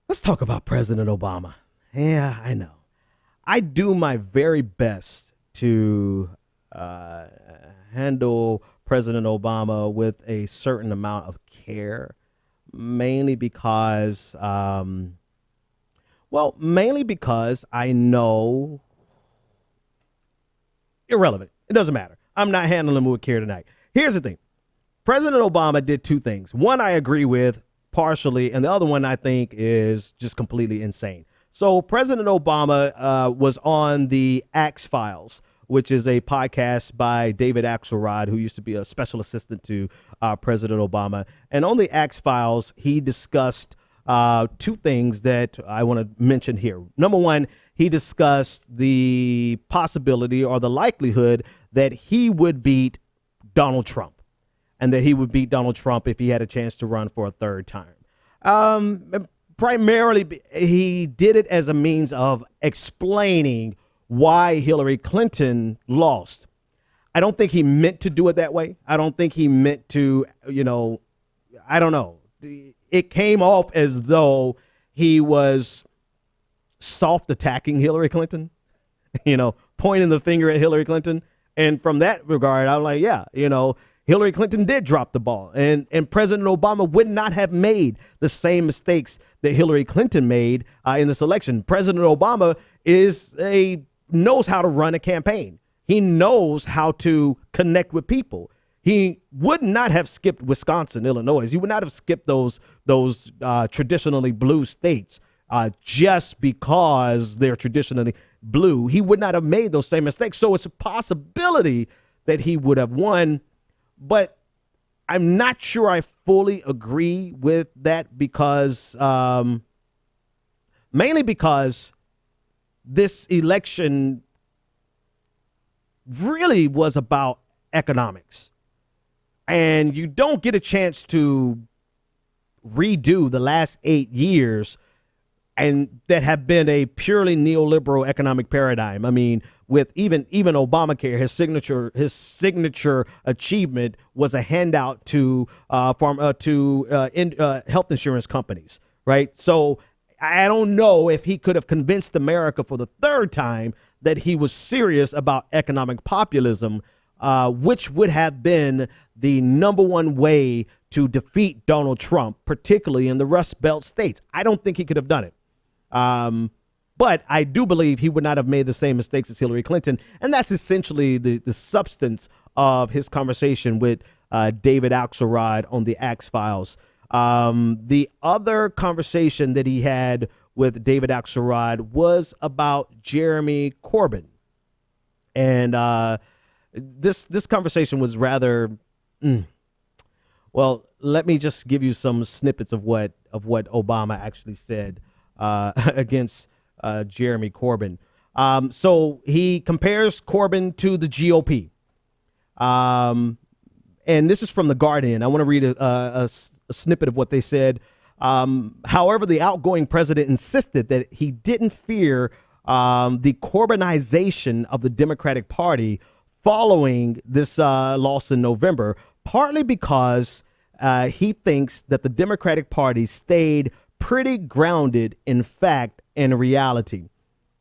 Let's talk about President Obama. Yeah, I know. I do my very best to handle President Obama with a certain amount of care, mainly because, mainly because I know irrelevant. It doesn't matter. I'm not handling him with care tonight. Here's the thing. President Obama did two things. One I agree with partially, and the other one I think is just completely insane. So President Obama was on the Axe Files, which is a podcast by David Axelrod, who used to be a special assistant to President Obama. And on the Axe Files, he discussed two things that I want to mention here. Number one, he discussed the possibility or the likelihood that he would beat Donald Trump, and that he would beat Donald Trump if he had a chance to run for a third time. Primarily, he did it as a means of explaining why Hillary Clinton lost. I don't think he meant to do it that way. I don't think he meant to, I don't know. It came off as though he was soft attacking Hillary Clinton, pointing the finger at Hillary Clinton. And from that regard, I'm like, yeah, Hillary Clinton did drop the ball, and President Obama would not have made the same mistakes that Hillary Clinton made in this election. President Obama knows how to run a campaign. He knows how to connect with people. He would not have skipped Wisconsin, Illinois. He would not have skipped those traditionally blue states just because they're traditionally blue. He would not have made those same mistakes. So it's a possibility that he would have won. But I'm not sure I fully agree with that because mainly because this election really was about economics. And you don't get a chance to redo the last 8 years and that have been a purely neoliberal economic paradigm. I mean, with even Obamacare, his signature achievement was a handout to health insurance companies, right? So I don't know if he could have convinced America for the third time that he was serious about economic populism, which would have been the number one way to defeat Donald Trump, particularly in the Rust Belt states. I don't think he could have done it. But I do believe he would not have made the same mistakes as Hillary Clinton. And that's essentially the substance of his conversation with David Axelrod on the Axe Files. The other conversation that he had with David Axelrod was about Jeremy Corbyn. And this conversation was rather, well, let me just give you some snippets of what Obama actually said against Jeremy Corbyn. So he compares Corbyn to the GOP. And this is from The Guardian. I want to read a snippet of what they said. However, the outgoing president insisted that he didn't fear the Corbynization of the Democratic Party following this loss in November, partly because he thinks that the Democratic Party stayed pretty grounded in fact and reality.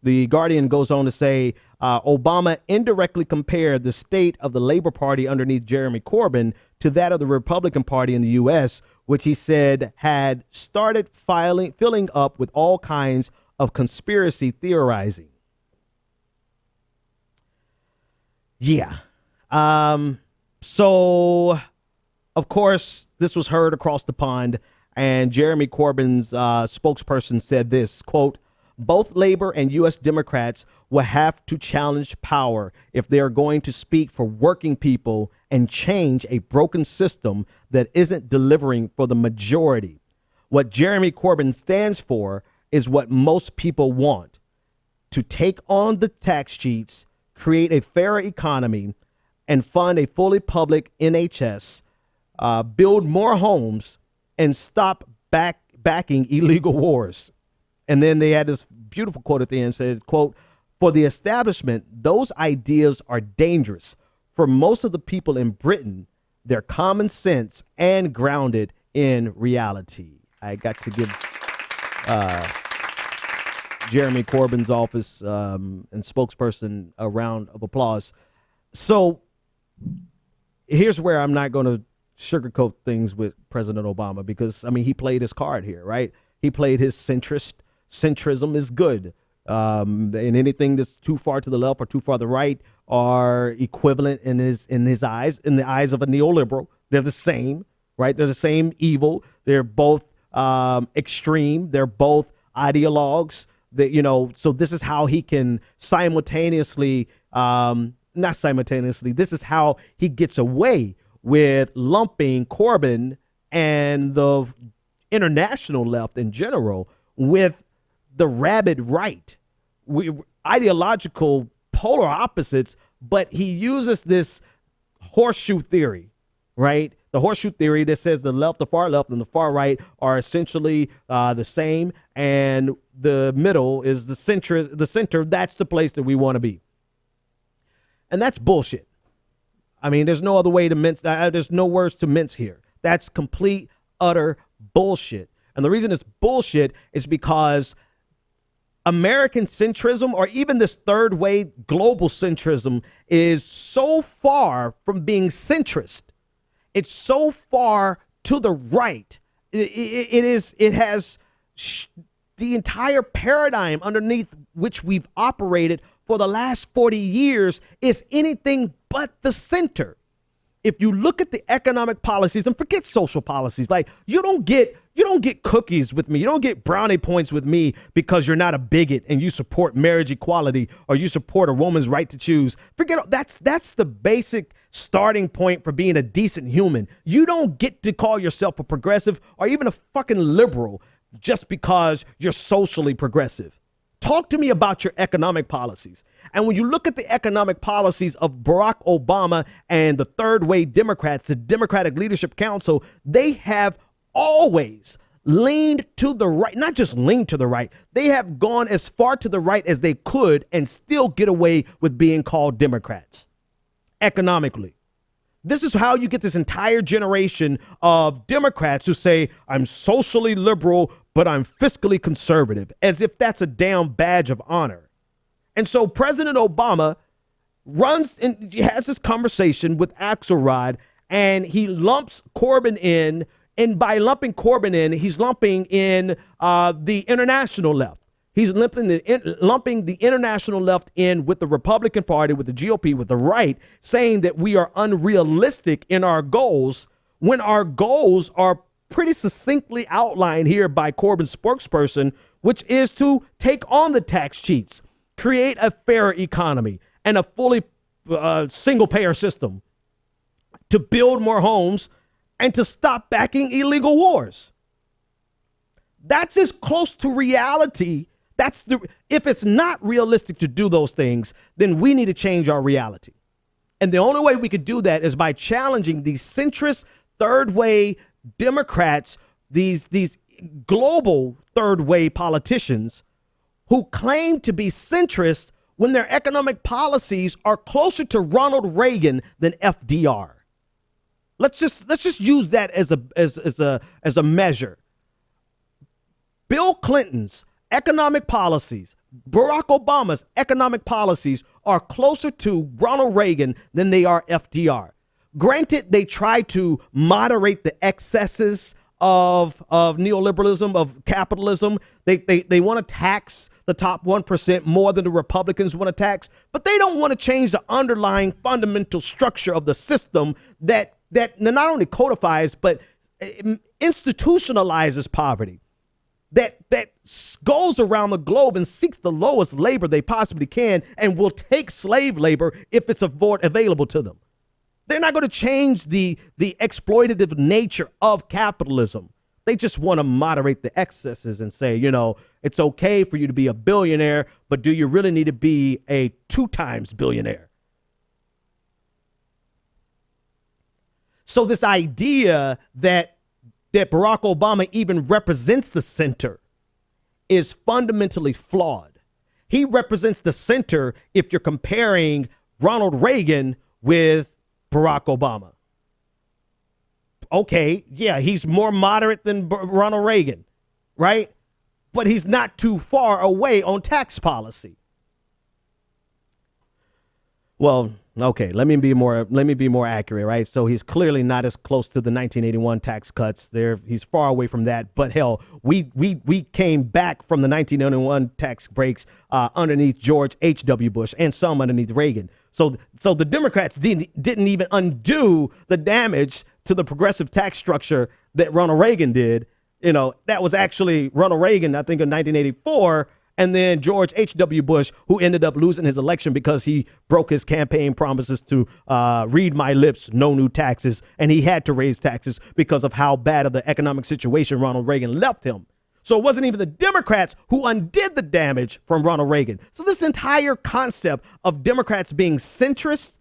The Guardian goes on to say Obama indirectly compared the state of the Labor Party underneath Jeremy Corbyn to that of the Republican Party in the U.S., which he said had started filling up with all kinds of conspiracy theorizing. Yeah. So, of course, this was heard across the pond. And Jeremy Corbyn's spokesperson said this, quote, both Labor and U.S. Democrats will have to challenge power if they are going to speak for working people and change a broken system that isn't delivering for the majority. What Jeremy Corbyn stands for is what most people want: to take on the tax cheats, create a fairer economy, and fund a fully public NHS, build more homes, and stop backing illegal wars. And then they had this beautiful quote at the end, said, quote, for the establishment, those ideas are dangerous. For most of the people in Britain, they're common sense and grounded in reality. I got to give Jeremy Corbyn's office and spokesperson a round of applause. So here's where I'm not going to sugarcoat things with President Obama, because, I mean, he played his card here, right? He played his centrism is good. And anything that's too far to the left or too far to the right are equivalent in his eyes, in the eyes of a neoliberal. They're the same, right? They're the same evil. They're both extreme. They're both ideologues. That, you know, so this is how he can simultaneously, not simultaneously, this is how he gets away with lumping Corbyn and the international left in general with the rabid right. Ideological polar opposites, but he uses this horseshoe theory, right? The horseshoe theory that says the left, the far left, and the far right are essentially the same, and the middle is the center. The center, that's the place that we want to be. And that's bullshit. I mean, there's no other way to mince. There's no words to mince here. That's complete, utter bullshit. And the reason it's bullshit is because American centrism, or even this third way global centrism, is so far from being centrist. It's so far to the right. It has the entire paradigm underneath which we've operated for the last 40 years is anything but the center. If you look at the economic policies, and forget social policies, like you don't get cookies with me. You don't get brownie points with me because you're not a bigot and you support marriage equality or you support a woman's right to choose. Forget that's the basic starting point for being a decent human. You don't get to call yourself a progressive or even a fucking liberal just because you're socially progressive. Talk to me about your economic policies. And when you look at the economic policies of Barack Obama and the third way Democrats, the Democratic Leadership Council, they have always leaned to the right, not just leaned to the right. They have gone as far to the right as they could and still get away with being called Democrats economically. This is how you get this entire generation of Democrats who say, I'm socially liberal, but I'm fiscally conservative, as if that's a damn badge of honor. And so President Obama runs and has this conversation with Axelrod, and he lumps Corbyn in. And by lumping Corbyn in, he's lumping in the international left. He's lumping the international left in with the Republican Party, with the GOP, with the right, saying that we are unrealistic in our goals when our goals are pretty succinctly outlined here by Corbyn's spokesperson, which is to take on the tax cheats, create a fairer economy and a fully single-payer system, to build more homes, and to stop backing illegal wars. That's as close to reality. If it's not realistic to do those things, then we need to change our reality. And the only way we could do that is by challenging these centrist third way Democrats, these global third way politicians who claim to be centrist when their economic policies are closer to Ronald Reagan than FDR. Let's just use that as a measure. Bill Clinton's economic policies, Barack Obama's economic policies are closer to Ronald Reagan than they are FDR. Granted, they try to moderate the excesses of neoliberalism, of capitalism. They want to tax the top 1% more than the Republicans want to tax, but they don't want to change the underlying fundamental structure of the system that not only codifies, but institutionalizes poverty, that goes around the globe and seeks the lowest labor they possibly can and will take slave labor if it's available to them. They're not going to change the exploitative nature of capitalism. They just want to moderate the excesses and say, you know, it's okay for you to be a billionaire, but do you really need to be a 2 times billionaire? So this idea that Barack Obama even represents the center is fundamentally flawed. He represents the center if you're comparing Ronald Reagan with Barack Obama. Okay, yeah, he's more moderate than Ronald Reagan, right? but he's not too far away on tax policy. Well, okay, let me be more accurate, right? So he's clearly not as close to the 1981 tax cuts. He's far away from that. But hell, we came back from the 1981 tax breaks underneath George H.W. Bush and some underneath Reagan. So the Democrats didn't even undo the damage to the progressive tax structure that Ronald Reagan did. You know, that was actually Ronald Reagan, I think, in 1984. And then George H.W. Bush, who ended up losing his election because he broke his campaign promises to read my lips, no new taxes. And he had to raise taxes because of how bad of the economic situation Ronald Reagan left him. So it wasn't even the Democrats who undid the damage from Ronald Reagan. So this entire concept of Democrats being centrist,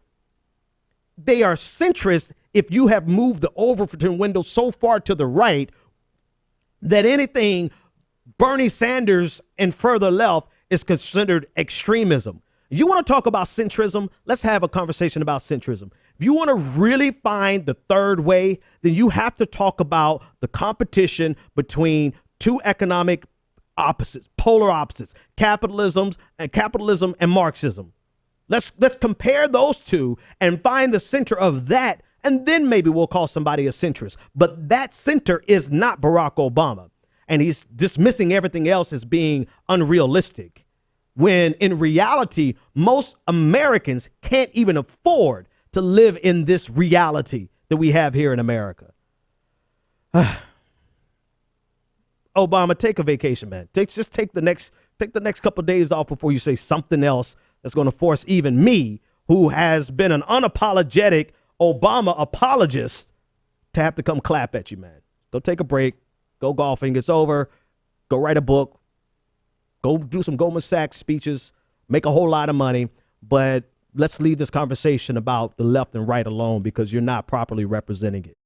they are centrist if you have moved the Overton window so far to the right that anything Bernie Sanders and further left is considered extremism. You want to talk about centrism? Let's have a conversation about centrism. If you want to really find the third way, then you have to talk about the competition between two economic opposites, polar opposites, capitalism and Marxism. Let's compare those two and find the center of that, and then maybe we'll call somebody a centrist. But that center is not Barack Obama. And he's dismissing everything else as being unrealistic, when in reality, most Americans can't even afford to live in this reality that we have here in America. Obama, take a vacation, man. Just take the next couple of days off before you say something else that's going to force even me, who has been an unapologetic Obama apologist, to have to come clap at you, man. Go take a break. Go golfing. It's over. Go write a book. Go do some Goldman Sachs speeches. Make a whole lot of money. But let's leave this conversation about the left and right alone, because you're not properly representing it.